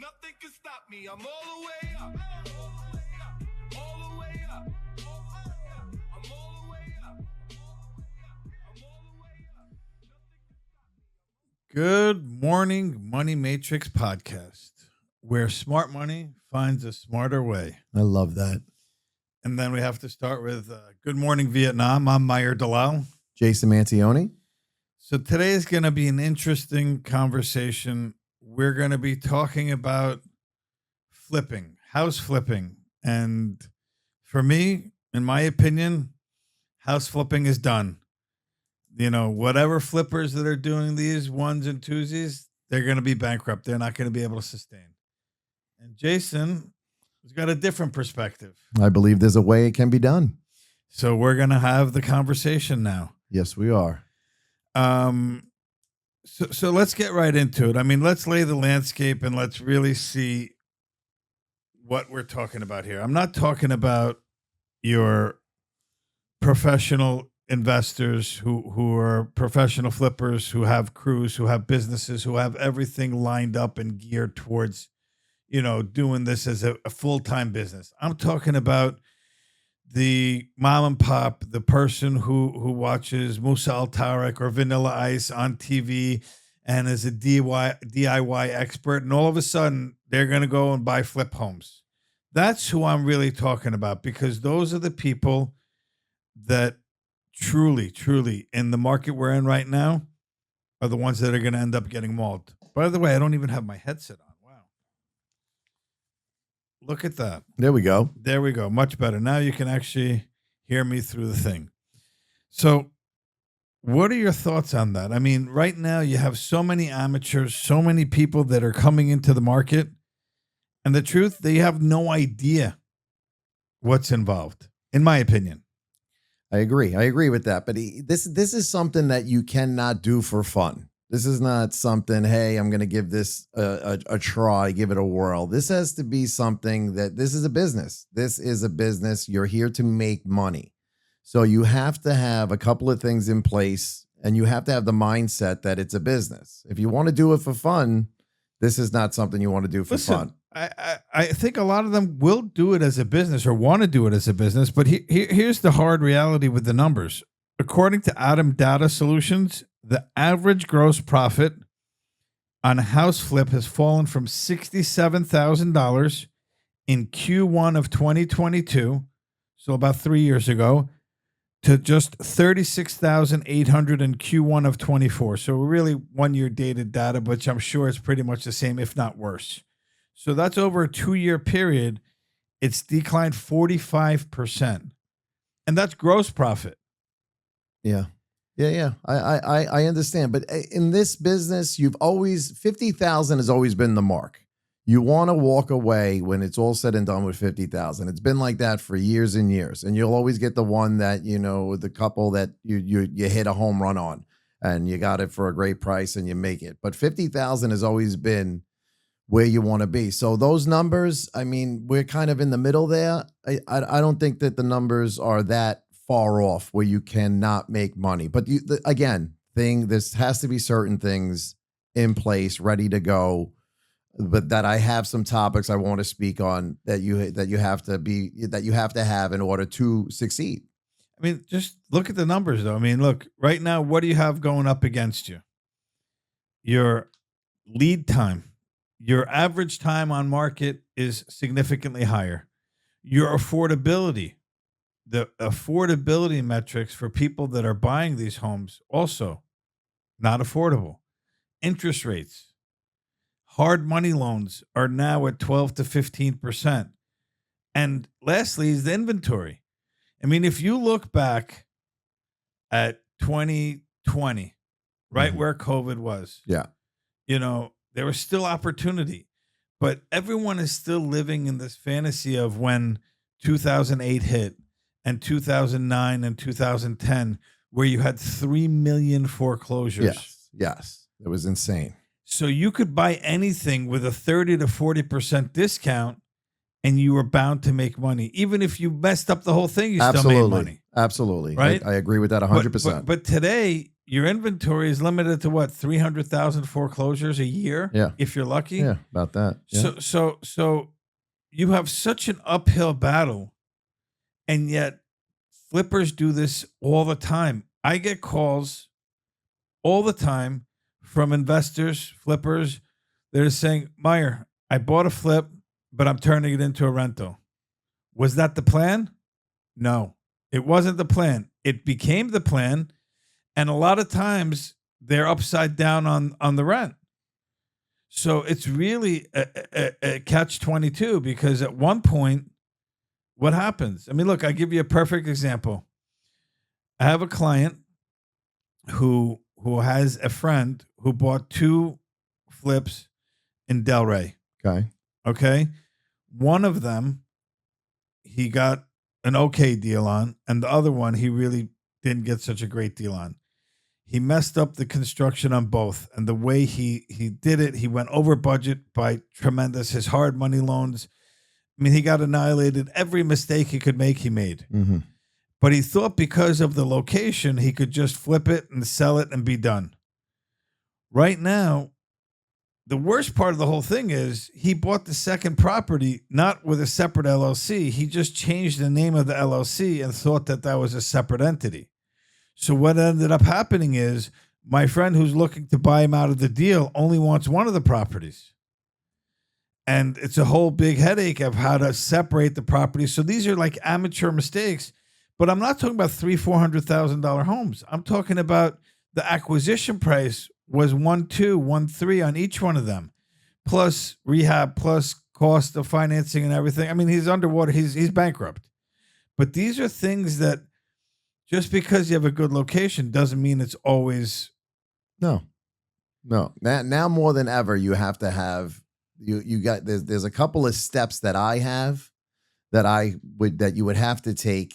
Nothing can stop me. I'm all the way up. All the way up. All the way up. I'm all the way up. I'm all the way up. Good morning, Money Matrix podcast, where smart money finds a smarter way. I love that. And then we have to start with Good Morning Vietnam. I'm Meyer Dalal. Jason Mantione. So today is going to be an interesting conversation. We're going to be talking about flipping, house flipping. And for me, in my opinion, house flipping is done. You know, whatever flippers that are doing these ones and twosies, they're going to be bankrupt. They're not going to be able to sustain. And Jason has got a different perspective. I believe there's a way it can be done. So we're going to have the conversation now. Yes, we are. So let's get right into it. I mean, let's lay the landscape and let's really see what we're talking about here. I'm not talking about your professional investors who are professional flippers, who have crews, who have businesses, who have everything lined up and geared towards, you know, doing this as a full-time business. I'm talking about the mom and pop, the person who watches Musa Al Tarek or Vanilla Ice on TV and is a DIY expert, and all of a sudden they're going to go and buy flip homes. That's who I'm really talking about, because those are the people that truly in the market we're in right now are the ones that are going to end up getting mauled. By the way, I don't even have my headset on. Wow. Look at that. There we go. There we go. Much better. Now you can actually hear me through the thing. So what are your thoughts on that? I mean, right now you have so many amateurs, so many people that are coming into the market, and the truth, they have no idea what's involved, in my opinion. I agree with that. But this is something that you cannot do for fun. This is not something, hey, I'm going to give this a try, give it a whirl. This has to be something that this is a business. This is a business. You're here to make money. So you have to have a couple of things in place, and you have to have the mindset that it's a business. If you want to do it for fun, this is not something you want to do for fun. I think a lot of them will do it as a business or want to do it as a business, but here's the hard reality with the numbers. According to Adam Data Solutions, the average gross profit on a house flip has fallen from $67,000 in Q1 of 2022, so about 3 years ago, to just $36,800 in Q1 of 24. So really 1 year dated data, which I'm sure is pretty much the same, if not worse. So that's over a 2 year period. It's declined 45%. And that's gross profit. Yeah. I understand. But in this business, 50,000 has always been the mark. You want to walk away when it's all said and done with 50,000. It's been like that for years and years. And you'll always get the one that, you know, the couple that you hit a home run on and you got it for a great price and you make it. But 50,000 has always been where you want to be. So those numbers, I mean, we're kind of in the middle there. I don't think that the numbers are that far off where you cannot make money. But this has to be certain things in place, ready to go. But that I have some topics I want to speak on that you have to have in order to succeed. I mean, just look at the numbers, though. I mean, look, right now, what do you have going up against you? Your lead time. Your average time on market is significantly higher. Your affordability, the affordability metrics for people that are buying these homes, also not affordable. Interest rates, hard money loans are now at 12 to 15%. And lastly is the inventory. I mean, if you look back at 2020, right where COVID was, you know, there was still opportunity, but everyone is still living in this fantasy of when 2008 hit and 2009 and 2010, where you had 3 million foreclosures. Yes. It was insane. So you could buy anything with a 30 to 40% discount and you were bound to make money. Even if you messed up the whole thing, you still made money. Absolutely. Right? I agree with that 100%. But today, your inventory is limited to what, 300,000 foreclosures a year? Yeah. If you're lucky. Yeah, about that. Yeah. So you have such an uphill battle, and yet flippers do this all the time. I get calls all the time from investors, flippers. They're saying, Meyer, I bought a flip, but I'm turning it into a rental. Was that the plan? No, it wasn't the plan. It became the plan. And a lot of times they're upside down on the rent. So it's really a catch-22, because at one point, what happens? I mean, look, I'll give you a perfect example. I have a client who has a friend who bought 2 flips in Delray. Okay. Okay. One of them, he got an okay deal on, and the other one, he really didn't get such a great deal on. He messed up the construction on both. And the way he did it, he went over budget by tremendous. His hard money loans, I mean, he got annihilated. Every mistake he could make, he made. Mm-hmm. But he thought because of the location, he could just flip it and sell it and be done. Right now, the worst part of the whole thing is he bought the second property not with a separate LLC. He just changed the name of the LLC and thought that that was a separate entity. So what ended up happening is my friend who's looking to buy him out of the deal only wants one of the properties. And it's a whole big headache of how to separate the properties. So these are like amateur mistakes. But I'm not talking about $300,000 homes. I'm talking about the acquisition price was 1.2, 1.3 on each one of them, plus rehab, plus cost of financing and everything. I mean, he's underwater. He's bankrupt. But these are things that just because you have a good location doesn't mean it's always. No. Now more than ever, you have to have you got there's a couple of steps that I have that you would have to take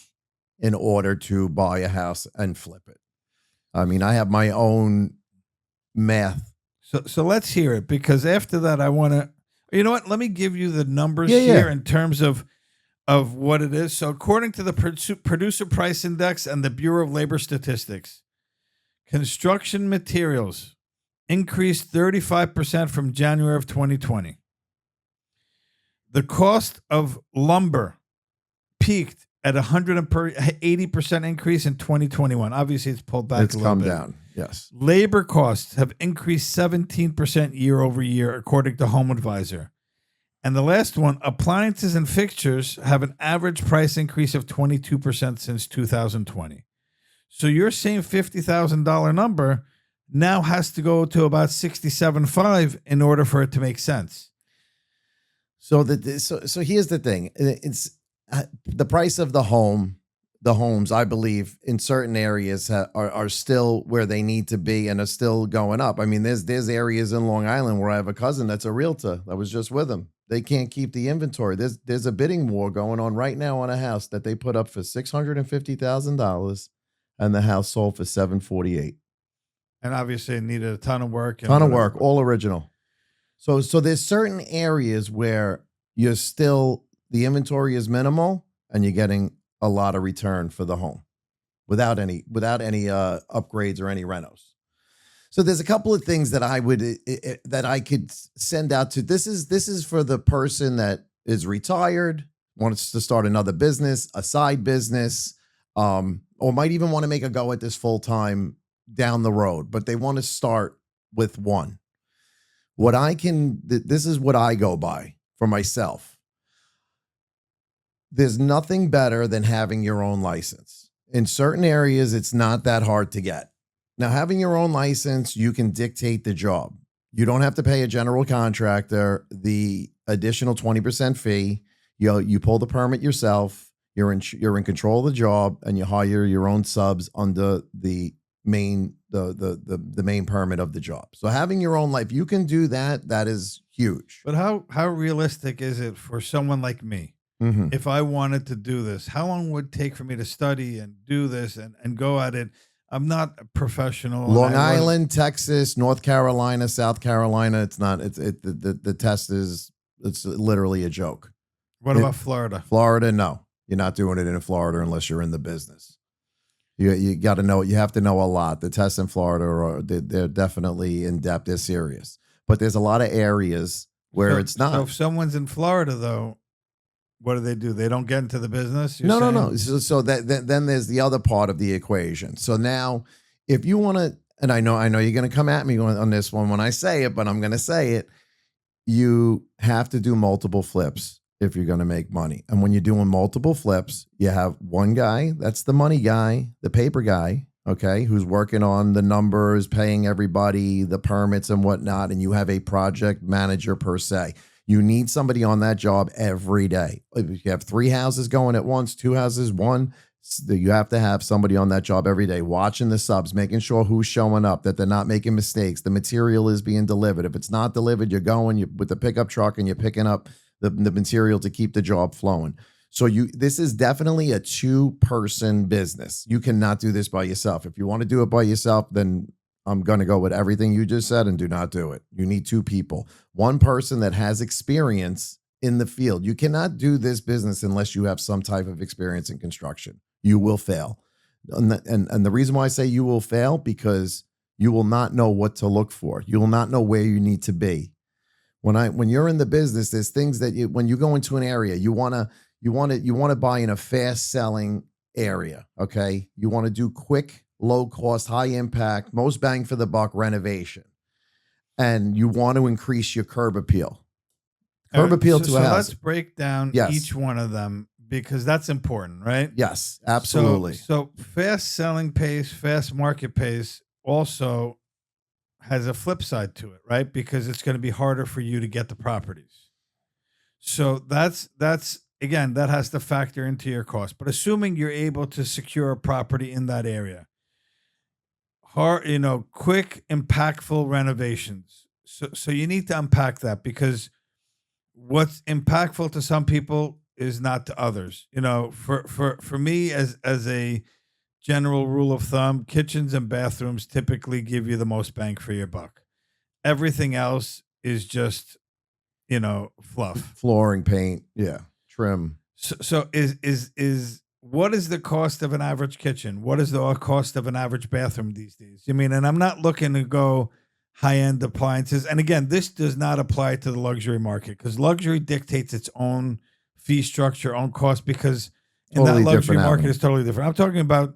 in order to buy a house and flip it. I mean, I have my own math. So let's hear it, because after that, I want to, you know what? Let me give you the numbers here in terms of what it is. So according to the Producer Price Index and the Bureau of Labor Statistics, construction materials increased 35% from January of 2020. The cost of lumber peaked at 180% increase in 2021. Obviously, it's pulled back. It's come down. Yes. Labor costs have increased 17% year over year, according to Home Advisor. And the last one, appliances and fixtures have an average price increase of 22% since 2020. So your same $50,000 number now has to go to about 67.5 in order for it to make sense. So here's the thing. It's the price of the homes, I believe, in certain areas are still where they need to be and are still going up. I mean, there's areas in Long Island where I have a cousin that's a realtor. I was just with him. They can't keep the inventory. There's a bidding war going on right now on a house that they put up for $650,000, and the house sold for $748,000. And obviously it needed a ton of work. All original. So there's certain areas where the inventory is minimal and you're getting a lot of return for the home without any upgrades or any renos. So there's a couple of things that I could send out to. This is for the person that is retired, wants to start another business, a side business, or might even want to make a go at this full time down the road, but they want to start with one. This is what I go by for myself. There's nothing better than having your own license. In certain areas, it's not that hard to get. Now, having your own license, you can dictate the job. You don't have to pay a general contractor the additional 20% fee. You pull the permit yourself. You're in control of the job, and you hire your own subs under the main permit of the job. So having your own life, you can do that. That is huge. But how realistic is it for someone like me? Mm-hmm. If I wanted to do this, how long would it take for me to study and do this and go at it? I'm not a professional. Long Island, Texas, North Carolina, South Carolina. It's not. The test is. It's literally a joke. What about Florida? Florida, no. You're not doing it in Florida unless you're in the business. You got to know. You have to know a lot. The tests in Florida they're definitely in depth. They're serious, but there's a lot of areas where it's not. So if someone's in Florida, though, what do? They don't get into the business? No. So then there's the other part of the equation. So now, if you want to, and I know you're going to come at me on this one when I say it, but I'm going to say it. You have to do multiple flips if you're going to make money. And when you're doing multiple flips, you have one guy, that's the money guy, the paper guy, okay, who's working on the numbers, paying everybody, the permits and whatnot. And you have a project manager per se. You need somebody on that job every day. If you have 3 houses going at once, 2 houses, one, you have to have somebody on that job every day, watching the subs, making sure who's showing up, that they're not making mistakes. The material is being delivered. If it's not delivered, you're going with the pickup truck and you're picking up the material to keep the job flowing. So this is definitely a 2-person business. You cannot do this by yourself. If you want to do it by yourself, then I'm going to go with everything you just said and do not do it. You need 2 people. One person that has experience in the field. You cannot do this business unless you have some type of experience in construction. You will fail. And the reason why I say you will fail, because you will not know what to look for. You will not know where you need to be. When you're in the business, there's things that when you go into an area, you want to buy in a fast selling area. Okay. You want to do quick, low cost, high impact, most bang for the buck renovation. And you want to increase your curb appeal. Curb appeal to a house. Let's break down each one of them, because that's important, right? Yes, absolutely. So fast selling pace, fast market pace also has a flip side to it, right? Because it's going to be harder for you to get the properties. So that's again, that has to factor into your cost. But assuming you're able to secure a property in that area, quick, impactful renovations. So you need to unpack that, because what's impactful to some people is not to others. For me, as a general rule of thumb, kitchens and bathrooms typically give you the most bang for your buck. Everything else is just, fluff. Flooring, paint, trim. So is what is the cost of an average kitchen? What is the cost of an average bathroom these days? And I'm not looking to go high-end appliances. And again, this does not apply to the luxury market, because luxury dictates its own fee structure, own cost, because in that luxury market is totally different. I'm talking about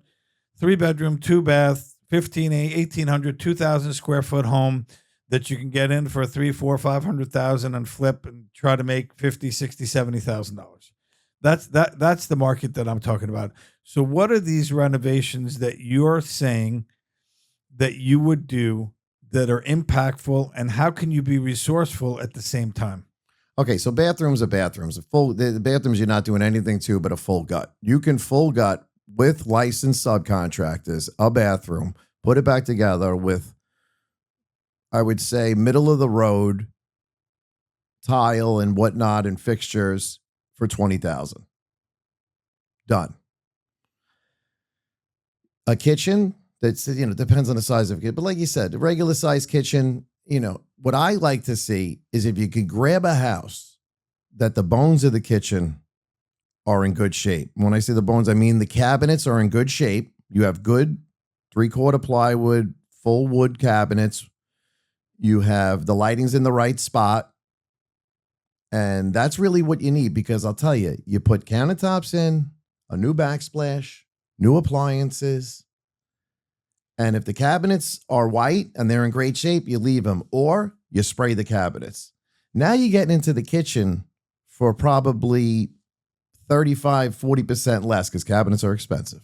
3-bedroom, 2-bath, 1,800, 2,000 square foot home that you can get in for $300,000, $400,000, $500,000 and flip and try to make $50,000, $60,000, $70,000. That's the market that I'm talking about. So what are these renovations that you're saying that you would do that are impactful, and how can you be resourceful at the same time? Okay, so bathrooms are bathrooms. The bathrooms you're not doing anything to but a full gut. You can full gut with licensed subcontractors a bathroom, put it back together with, I would say, middle of the road tile and whatnot and fixtures for $20,000. Done. A kitchen that's, depends on the size of it, but like you said, the regular size kitchen. What I like to see is if you could grab a house that the bones of the kitchen are in good shape. When I say the bones, I mean the cabinets are in good shape. You have good 3/4 plywood, full wood cabinets. You have the lighting's in the right spot. And that's really what you need, because I'll tell you, you put countertops in, a new backsplash, new appliances. And if the cabinets are white and they're in great shape, you leave them, or you spray the cabinets. Now you're getting into the kitchen for probably 35, 40% less, because cabinets are expensive.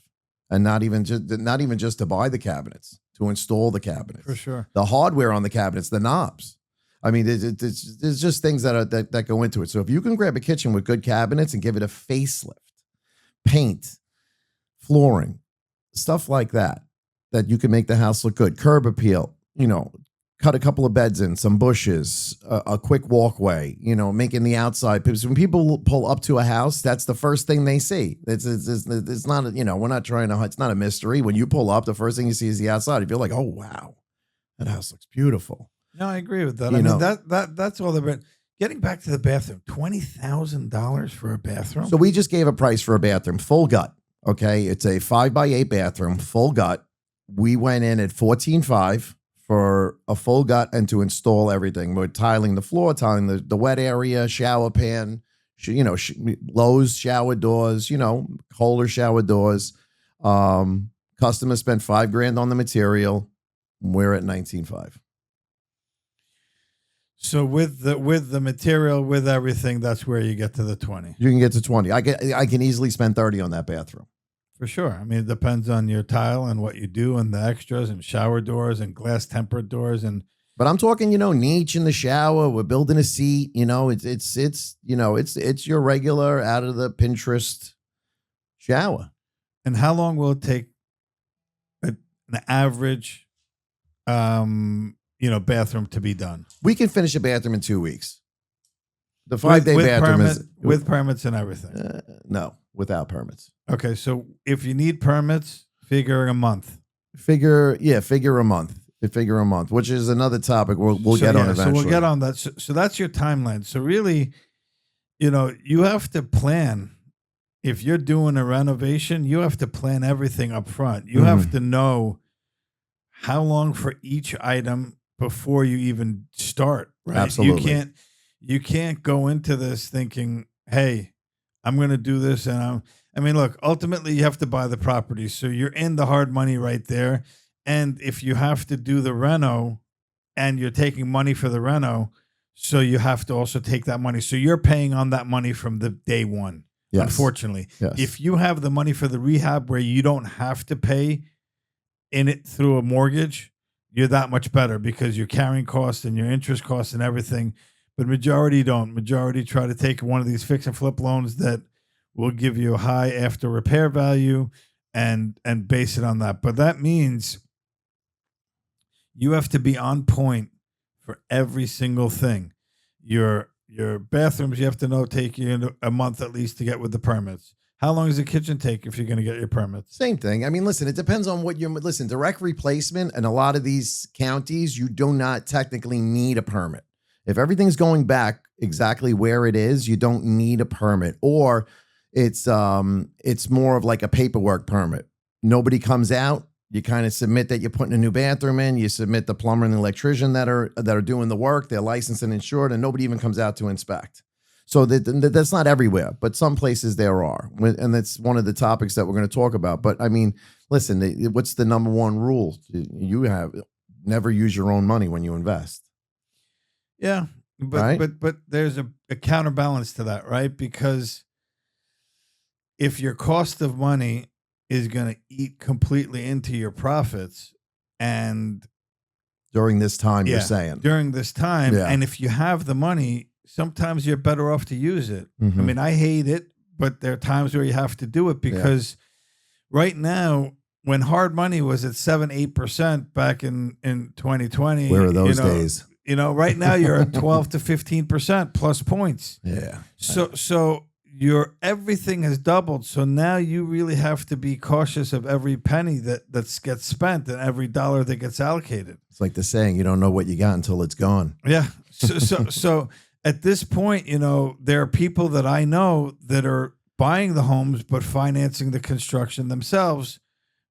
And not even just to buy the cabinets, to install the cabinets. For sure. The hardware on the cabinets, the knobs. There's just things that go into it. So if you can grab a kitchen with good cabinets and give it a facelift, paint, flooring, stuff like that you can make the house look good. Curb appeal, cut a couple of beds in, some bushes, a quick walkway, making the outside. Because when people pull up to a house, that's the first thing they see. It's not, we're not trying to, it's not a mystery. When you pull up, the first thing you see is the outside. If you're like, oh, wow, that house looks beautiful. No, I agree with that. That's all the, getting back to the bathroom, $20,000 for a bathroom. So we just gave a price for a bathroom, full gut. Okay, it's a 5x8 bathroom, full gut. We went in at 14.5 for a full gut and to install everything. We're tiling the floor, tiling the wet area, shower pan, Lowe's shower doors, Kohler shower doors. Customer spent $5,000 on the material. We're at 19.5. So with the material, with everything, that's where you get to the 20. You can get to 20. I can easily spend 30 on that bathroom. For sure. I mean, it depends on your tile and what you do and the extras and shower doors and glass tempered doors But I'm talking, niche in the shower. We're building a seat. It's your regular out of the Pinterest shower. And how long will it take an average, bathroom to be done? We can finish a bathroom in 2 weeks. The 5-day bathroom is with permits and everything. No, without permits. Okay, so if you need permits, figure a month. Figure a month. Figure a month, which is another topic we'll get on eventually. So we'll get on that. So that's your timeline. So really, you have to plan. If you're doing a renovation, you have to plan everything up front. You have to know how long for each item before you even start. Right? Absolutely. You can't go into this thinking, "Hey, I'm going to do this," and look. Ultimately, you have to buy the property, so you're in the hard money right there. And if you have to do the reno, and you're taking money for the reno, so you have to also take that money. So you're paying on that money from the day one. Yes. Unfortunately, yes. If you have the money for the rehab where you don't have to pay in it through a mortgage, you're that much better because you're carrying costs and your interest costs and everything. But majority don't. Majority try to take one of these fix and flip loans that will give you a high after repair value and base it on that. But that means you have to be on point for every single thing. Your bathrooms, you have to know, take you a month at least to get with the permits. How long does the kitchen take if you're going to get your permits? Same thing. I mean, listen, it depends on what direct replacement in a lot of these counties, you do not technically need a permit. If everything's going back exactly where it is, you don't need a permit. Or it's more of like a paperwork permit. Nobody comes out. You kind of submit that you're putting a new bathroom in. You submit the plumber and the electrician that are doing the work. They're licensed and insured, and nobody even comes out to inspect. So that's not everywhere, but some places there are. And that's one of the topics that we're going to talk about. But I mean, listen, what's the number one rule? You have never use your own money when you invest. Yeah, but there's a counterbalance to that, right? Because if your cost of money is going to eat completely into your profits, and during this time, you're saying during this time, and if you have the money, sometimes you're better off to use it. I mean, I hate it, but there are times where you have to do it because right now, when hard money was at 7-8% back in 2020, where are those days? Right now you're at 12 to 15% plus points. Yeah. So your everything has doubled. So now you really have to be cautious of every penny that gets spent and every dollar that gets allocated. It's like the saying, you don't know what you got until it's gone. Yeah. So at this point, there are people that I know that are buying the homes but financing the construction themselves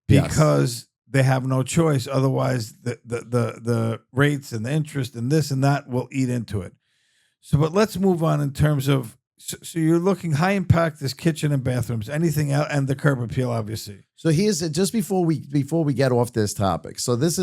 because they have no choice. Otherwise, the rates and the interest and this and that will eat into it. So, but let's move on in terms of, so you're looking high impact is kitchen and bathrooms, anything out, and the curb appeal, obviously. So here's just before we get off this topic. So this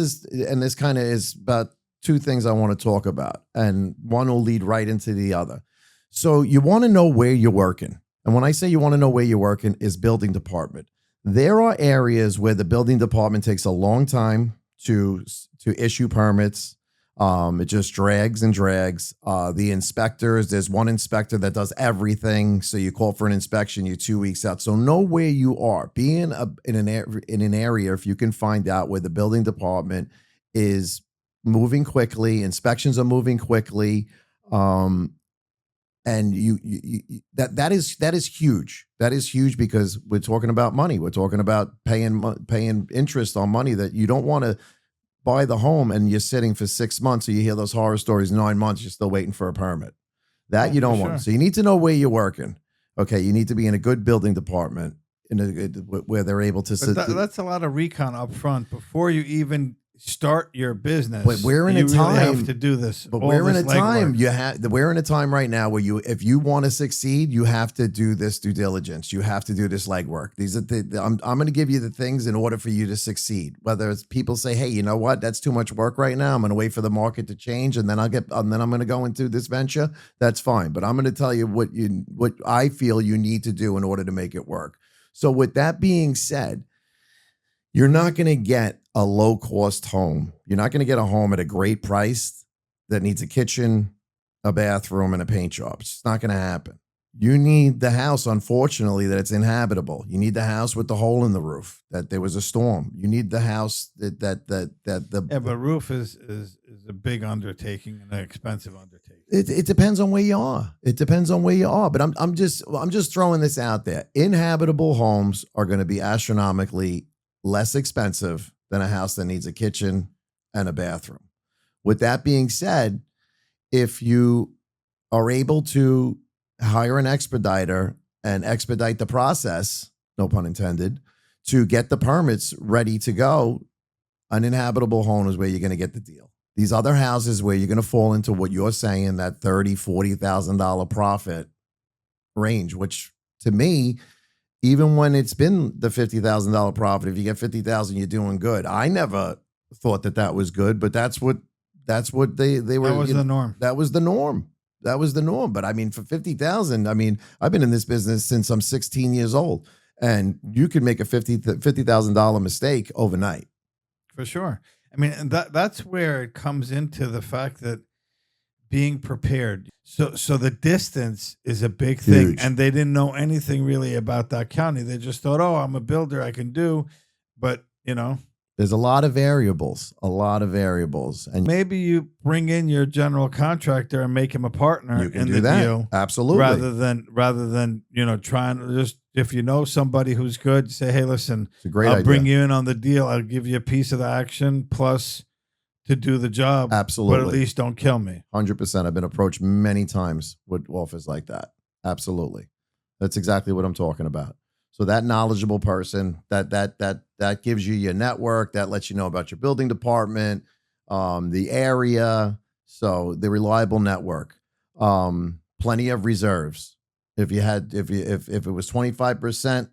kind of is about two things I want to talk about, and one will lead right into the other. So you want to know where you're working. And when I say you want to know where you're working, is building department. There are areas where the building department takes a long time to issue permits. It just drags and drags. The inspectors, there's one inspector that does everything. So you call for an inspection, you're 2 weeks out. So know where you are. Be in an area, if you can find out where the building department is moving quickly, inspections are moving quickly. And that is huge. That is huge because we're talking about money. We're talking about paying interest on money that you don't want to buy the home and you're sitting for 6 months. So you hear those horror stories, 9 months, you're still waiting for a permit. That you don't want. So you need to know where you're working. Okay. You need to be in a good building department. where they're able to. But that's a lot of recon up front before you even start your business. But we're in you a time really have to do this. But all we're in this a time legwork. we're in a time right now where if you want to succeed, you have to do this due diligence. You have to do this legwork. These are I'm going to give you the things in order for you to succeed. Whether it's people say, hey, you know what, that's too much work right now. I'm going to wait for the market to change, and then I'm going to go into this venture. That's fine. But I'm going to tell you what I feel you need to do in order to make it work. So with that being said, you're not going to get a low-cost home. You're not going to get a home at a great price that needs a kitchen, a bathroom, and a paint job. It's not going to happen. You need the house, unfortunately, that it's inhabitable. You need the house with the hole in the roof, that there was a storm. You need the house that Yeah, but roof is a big undertaking and an expensive undertaking. It depends on where you are. It depends on where you are. But I'm just throwing this out there. Inhabitable homes are going to be astronomically less expensive than a house that needs a kitchen and a bathroom. With that being said, if you are able to hire an expediter and expedite the process, no pun intended, to get the permits ready to go, an inhabitable home is where you're going to get the deal. These other houses where you're going to fall into what you're saying, that $30,000, $40,000 profit range, which to me, even when it's been the $50,000 profit, if you get 50,000, you're doing good. I never thought that was good, but that's what they were. That was the norm. That was the norm. That was the norm. But I mean, for 50,000, I mean, I've been in this business since I'm 16 years old, and you could make a $50,000 mistake overnight. For sure. I mean, and that's where it comes into the fact that being prepared. So the distance is a big thing. Huge. And they didn't know anything really about that county. They just thought, oh, I'm a builder, I can do. But, there's a lot of variables, and maybe you bring in your general contractor and make him a partner you can in do the that. deal. Absolutely. Rather than trying to just, if you know somebody who's good, say, hey, listen, It's a great I'll idea. bring you in on the deal. I'll give you a piece of the action plus to do the job. Absolutely. But at least don't kill me. 100%. I've been approached many times with offers like that. Absolutely. That's exactly what I'm talking about. So that knowledgeable person that gives you your network, that lets you know about your building department, the area. So the reliable network, plenty of reserves. If it was 25%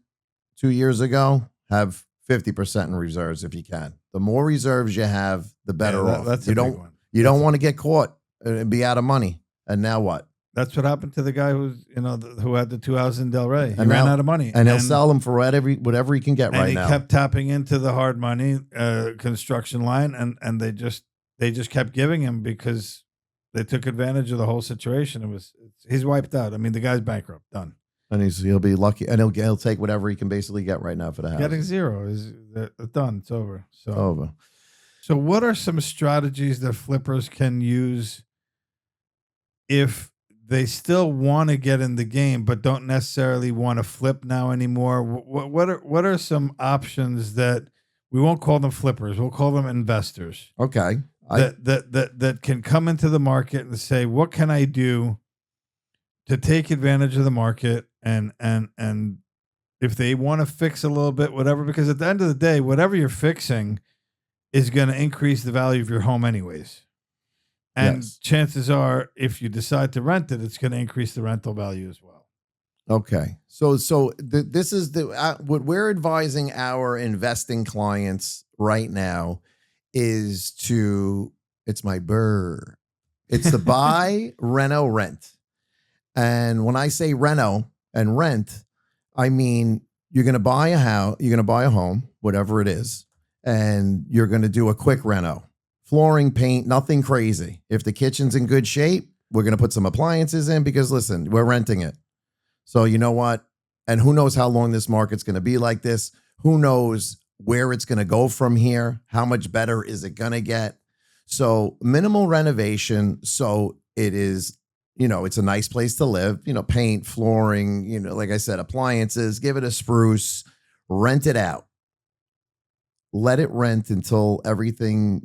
2 years ago, have 50% in reserves if you can. The more reserves you have, the better off. That's You a big don't one. you don't want to get caught and be out of money. And now what? That's what happened to the guy who had the 2 houses in Del Rey. He And ran now- out of money, And he'll sell them for whatever he can get and right he now. kept tapping into the hard money construction line, and they just kept giving him because they took advantage of the whole situation. He's wiped out. I mean, the guy's bankrupt, done. And he'll be lucky, and he'll take whatever he can basically get right now for the house. Getting zero is done. It's over. So Over. So what are some strategies that flippers can use if they still want to get in the game but don't necessarily want to flip now anymore? What are some options that we won't call them flippers, we'll call them investors Okay. that can come into the market and say, what can I do to take advantage of the market and if they want to fix a little bit, whatever, because at the end of the day, whatever you're fixing is going to increase the value of your home anyways. And Yes. chances are, if you decide to rent it, it's going to increase the rental value as well. Okay. This is what we're advising our investing clients right now is it's my burr. It's the buy, Reno, rent. And when I say Reno and rent, I mean, you're going to buy a house, you're going to buy a home, whatever it is, and you're going to do a quick reno. Flooring, paint, nothing crazy. If the kitchen's in good shape, we're going to put some appliances in because, listen, we're renting it. So you know what? And who knows how long this market's going to be like this? Who knows where it's going to go from here? How much better is it going to get? So minimal renovation. So it is, it's a nice place to live, paint, flooring, like I said, appliances, give it a spruce, rent it out. Let it rent until everything,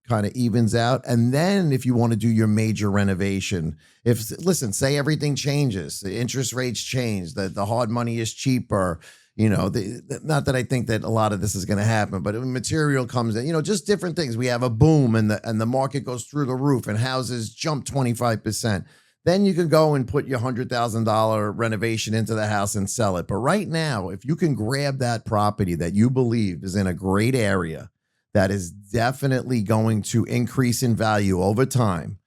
kind of evens out. And then if you want to do your major renovation, say everything changes, the interest rates change, the hard money is cheaper, Not that I think that a lot of this is going to happen, but when material comes in, just different things. We have a boom and the market goes through the roof and houses jump 25%. Then you can go and put your $100,000 renovation into the house and sell it. But right now, if you can grab that property that you believe is in a great area that is definitely going to increase in value over time,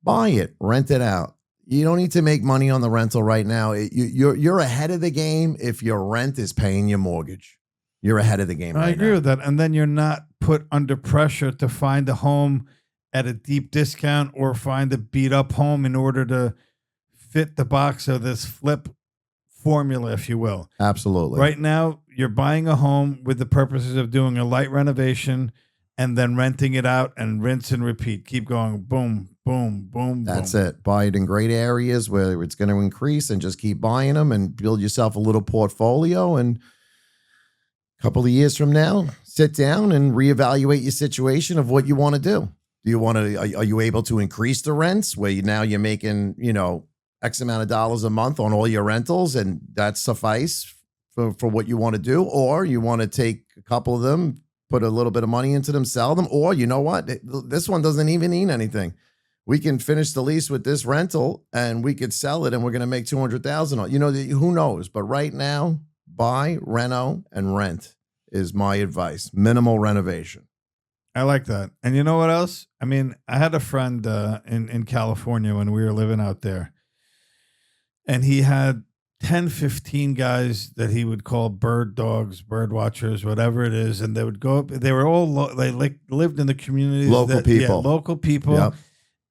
buy it, rent it out. You don't need to make money on the rental right now. You're ahead of the game if your rent is paying your mortgage. You're ahead of the game. I agree with that. And then you're not put under pressure to find a home at a deep discount or find a beat up home in order to fit the box of this flip formula, if you will. Absolutely. Right now, you're buying a home with the purposes of doing a light renovation and then renting it out and rinse and repeat. Keep going. Boom, boom, boom. That's boom. it. Buy it in great areas where it's going to increase and just keep buying them and build yourself a little portfolio. And a couple of years from now, sit down and reevaluate your situation of what you want to do. Do you want to, are you able to increase the rents where you're making, X amount of dollars a month on all your rentals and that suffice for what you want to do? Or you want to take a couple of them, put a little bit of money into them, sell them, or you know what? This one doesn't even need anything. We can finish the lease with this rental and we could sell it and we're going to make $200,000. Who knows? But right now, buy, reno, and rent is my advice. Minimal renovation. I like that. And you know what else? I mean, I had a friend in California when we were living out there, and he had 10, 15 guys that he would call bird dogs, bird watchers, whatever it is. And they would go up. They were all, they lived in the communities. Local people. Yeah, local people. Yep.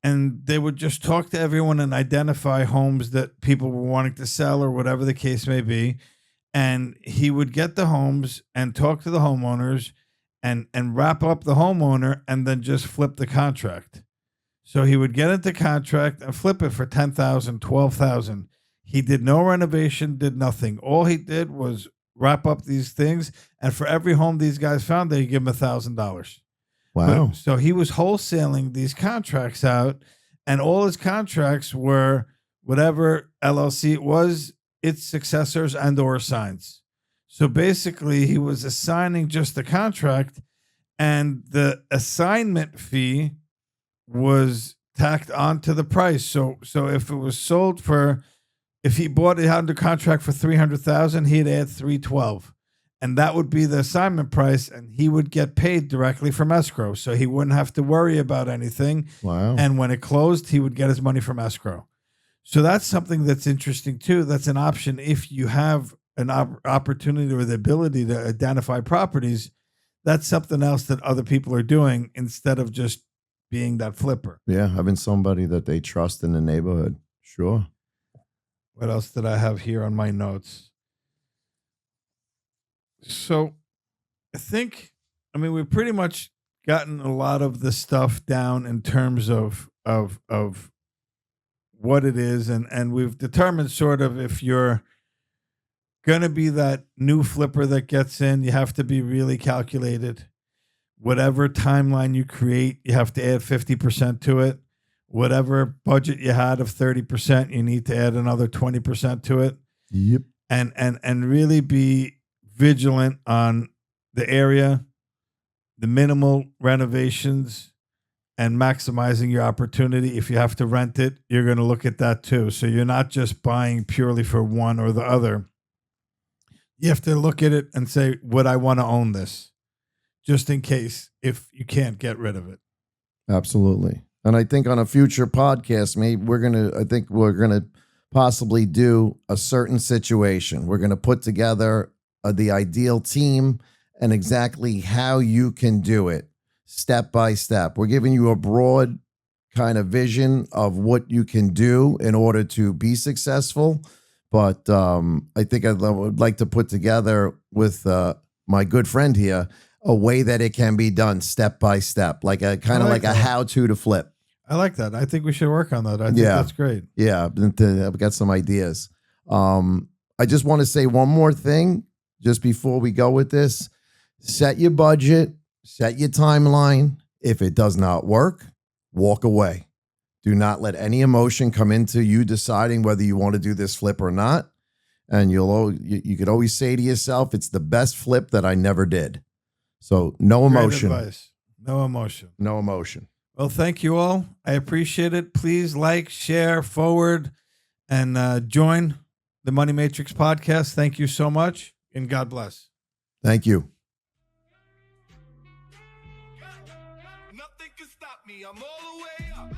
And they would just talk to everyone and identify homes that people were wanting to sell or whatever the case may be. And he would get the homes and talk to the homeowners and wrap up the homeowner and then just flip the contract. So he would get into contract and flip it for $10,000, $12,000. He did no renovation, did nothing. All he did was wrap up these things. And for every home these guys found, they give him $1,000. Wow. So he was wholesaling these contracts out, and all his contracts were whatever LLC it was, its successors and or assigns. So basically he was assigning just the contract, and the assignment fee was tacked onto the price. So if it was sold for, if he bought it under contract for $300,000, he'd add $312,000. And that would be the assignment price, and he would get paid directly from escrow. So he wouldn't have to worry about anything. Wow. And when it closed, he would get his money from escrow. So that's something that's interesting too. That's an option if you have an opportunity or the ability to identify properties. That's something else that other people are doing instead of just being that flipper. Yeah, having somebody that they trust in the neighborhood. Sure. What else did I have here on my notes? So I think, we've pretty much gotten a lot of the stuff down in terms of what it is. And we've determined sort of if you're going to be that new flipper that gets in, you have to be really calculated. Whatever timeline you create, you have to add 50% to it. Whatever budget you had of 30%, you need to add another 20% to it. Yep. And really be vigilant on the area, the minimal renovations, and maximizing your opportunity. If you have to rent it, you're going to look at that too. So you're not just buying purely for one or the other. You have to look at it and say, would I want to own this? Just in case, if you can't get rid of it. Absolutely. And I think on a future podcast, maybe we're going to possibly do a certain situation. We're going to put together the ideal team and exactly how you can do it step by step. We're giving you a broad kind of vision of what you can do in order to be successful. But I think I would like to put together with my good friend here a way that it can be done step by step, like a kind of like a how-to flip. I like that. I think we should work on that. I think that's great. Yeah, I've got some ideas. I just want to say one more thing just before we go with this. Set your budget, set your timeline. If it does not work, walk away. Do not let any emotion come into you deciding whether you want to do this flip or not. and you could always say to yourself, it's the best flip that I never did. So no emotion. Great advice. No emotion. No emotion. Well, thank you all. I appreciate it. Please like, share, forward, and join the Money Matrix podcast. Thank you so much, and God bless. Thank you. Nothing can stop me. I'm all the way up.